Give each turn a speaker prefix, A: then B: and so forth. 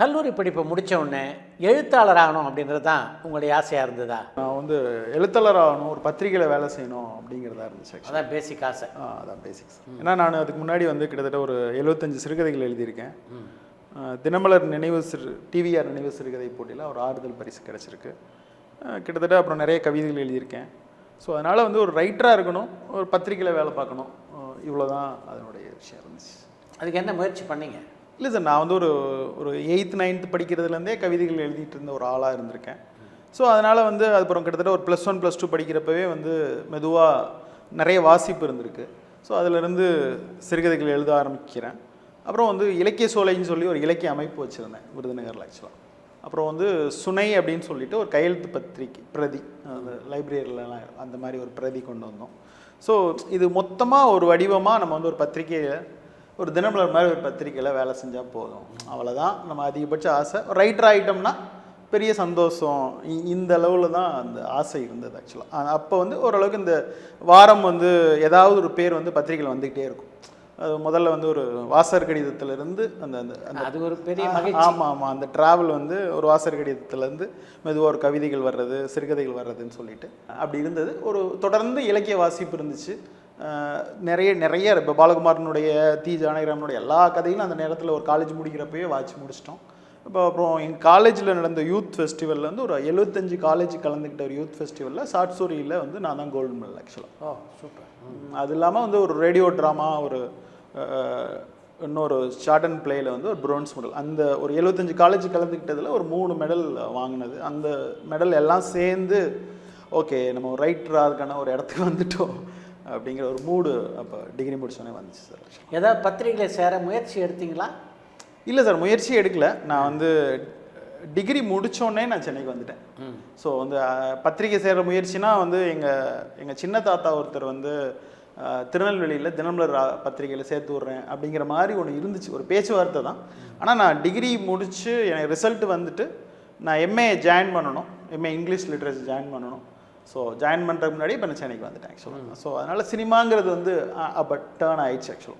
A: கல்லூரி படிப்பை முடித்த உடனே எழுத்தாளர் ஆகணும் அப்படின்றது தான் உங்களுடைய ஆசையாக இருந்ததா?
B: நான் வந்து எழுத்தாளர் ஆகணும், ஒரு பத்திரிகையில் வேலை செய்யணும் அப்படிங்கிறதா இருந்துச்சு.
A: அதான் பேசிக் ஆசை.
B: அதான் பேசிக்ஸ். ஏன்னா நான் அதுக்கு முன்னாடி வந்து கிட்டத்தட்ட ஒரு 75 சிறுகதைகள் எழுதியிருக்கேன். தினமலர் நினைவு டிவிஆர் நினைவு சிறுகதை போட்டியில் ஒரு ஆறுதல் பரிசு கிடச்சிருக்கு. கிட்டத்தட்ட அப்புறம் நிறைய கவிதைகள் எழுதியிருக்கேன். ஸோ அதனால் வந்து ஒரு ரைட்டராக இருக்கணும், ஒரு பத்திரிகையில் வேலை பார்க்கணும், இவ்வளோதான் அதனுடைய விஷயம் இருந்துச்சு.
A: அதுக்கு என்ன முயற்சி பண்ணீங்க?
B: இல்லை சார், நான் வந்து ஒரு 8th 9th படிக்கிறதுலேருந்தே கவிதைகள் எழுதிட்டு இருந்த ஒரு ஆளாக இருந்திருக்கேன். ஸோ அதனால் வந்து அதுக்கப்புறம் கிட்டத்தட்ட ஒரு +1 +2 படிக்கிறப்பவே வந்து மெதுவாக நிறைய வாசிப்பு இருந்திருக்கு. ஸோ அதிலிருந்து சிறுகதைகள் எழுத ஆரம்பிக்கிறேன். அப்புறம் வந்து இலக்கிய சோலைன்னு சொல்லி ஒரு இலக்கிய அமைப்பு வச்சுருந்தேன் விருதுநகரில் ஆக்சுவலாக. அப்புறம் வந்து சுனை அப்படின்னு சொல்லிட்டு ஒரு கையெழுத்து பத்திரிக்கை பிரதி, அந்த லைப்ரரியிலலாம் அந்த மாதிரி ஒரு பிரதி கொண்டு வந்தோம். ஸோ இது மொத்தமாக ஒரு வடிவமாக நம்ம வந்து ஒரு பத்திரிக்கையை, ஒரு தினமலர் மாதிரி ஒரு பத்திரிக்கையில் வேலை செஞ்சால் போதும், அவ்வளோதான் நம்ம அதிகபட்ச ஆசை. ரைட்டர் ஆகிட்டோம்னா பெரிய சந்தோஷம். இந்த அளவில் தான் அந்த ஆசை இருந்தது ஆக்சுவலாக. அப்போ வந்து ஓரளவுக்கு இந்த வாரம் வந்து ஏதாவது ஒரு பேர் வந்து பத்திரிக்கையில் வந்துக்கிட்டே இருக்கும். அது முதல்ல வந்து ஒரு வாசகர் கடிதத்திலிருந்து அந்த
A: அது ஒரு பெரிய மகிழ்ச்சி.
B: ஆமாம், அந்த ட்ராவல் வந்து ஒரு வாசகர் கடிதத்திலேருந்து மெதுவாக ஒரு கவிதைகள் வர்றது, சிறுகதைகள் வர்றதுன்னு சொல்லிட்டு அப்படி இருந்தது. ஒரு தொடர்ந்து இலக்கிய வாசிப்பு இருந்துச்சு. நிறைய இப்போ பாலகுமாரனுடைய, தி ஜானகிராமனுடைய எல்லா கதைகளும் அந்த நேரத்தில் ஒரு காலேஜ் முடிக்கிறப்பவே வாட்சி முடிச்சிட்டோம். இப்போ அப்புறம் எங்கள் காலேஜில் நடந்த யூத் ஃபெஸ்டிவலில் வந்து ஒரு 75 காலேஜ் கலந்துக்கிட்ட ஒரு யூத் ஃபெஸ்டிவலில் ஷார்ட் ஸ்டோரியில் வந்து நான் தான் கோல்டு மெடல் ஆக்சுவலாக.
A: ஓ சூப்பர்.
B: அது இல்லாமல் வந்து ஒரு ரேடியோ ட்ராமா, ஒரு இன்னொரு ஷார்ட் அண்ட் பிளேயில் வந்து ஒரு ப்ரோன்ஸ் மெடல். அந்த ஒரு 75 காலேஜ் கலந்துக்கிட்டதில் ஒரு 3 மெடல் வாங்கினது. அந்த மெடல் எல்லாம் சேர்ந்து ஓகே நம்ம ஒரு ரைட்டராக ஒரு இடத்துக்கு வந்துட்டோம் அப்படிங்கிற ஒரு மூடு அப்போ டிகிரி முடிச்சோன்னே வந்துச்சு சார்.
A: ஏதாவது பத்திரிகையில் சேர முயற்சி எடுத்தீங்களா?
B: இல்லை சார், முயற்சி எடுக்கல. நான் வந்து டிகிரி முடித்தோடனே நான் சென்னைக்கு வந்துட்டேன். ஸோ வந்து பத்திரிகை சேர முயற்சினா வந்து எங்கள் சின்ன தாத்தா ஒருத்தர் வந்து திருநெல்வேலியில் தினமலர் பத்திரிகையில் சேர்த்து விட்றேன் அப்படிங்கிற மாதிரி ஒன்று இருந்துச்சு, ஒரு பேச்சுவார்த்தை தான். ஆனால் நான் டிகிரி முடித்து எனக்கு ரிசல்ட் வந்துட்டு நான் எம்ஏ ஜாயின் பண்ணணும், எம்ஏ இங்கிலீஷ் லிட்ரேச்சர் ஜாயின் பண்ணணும். ஸோ ஜாயின் பண்ணுறதுக்கு முன்னாடி இப்போ நான் சென்னைக்கு வந்துட்டேன் ஆக்சுவலாக. ஸோ அதனால் சினிமாங்கிறது வந்து அப்போ டேர்ன் ஆயிடுச்சு ஆக்சுவலாக.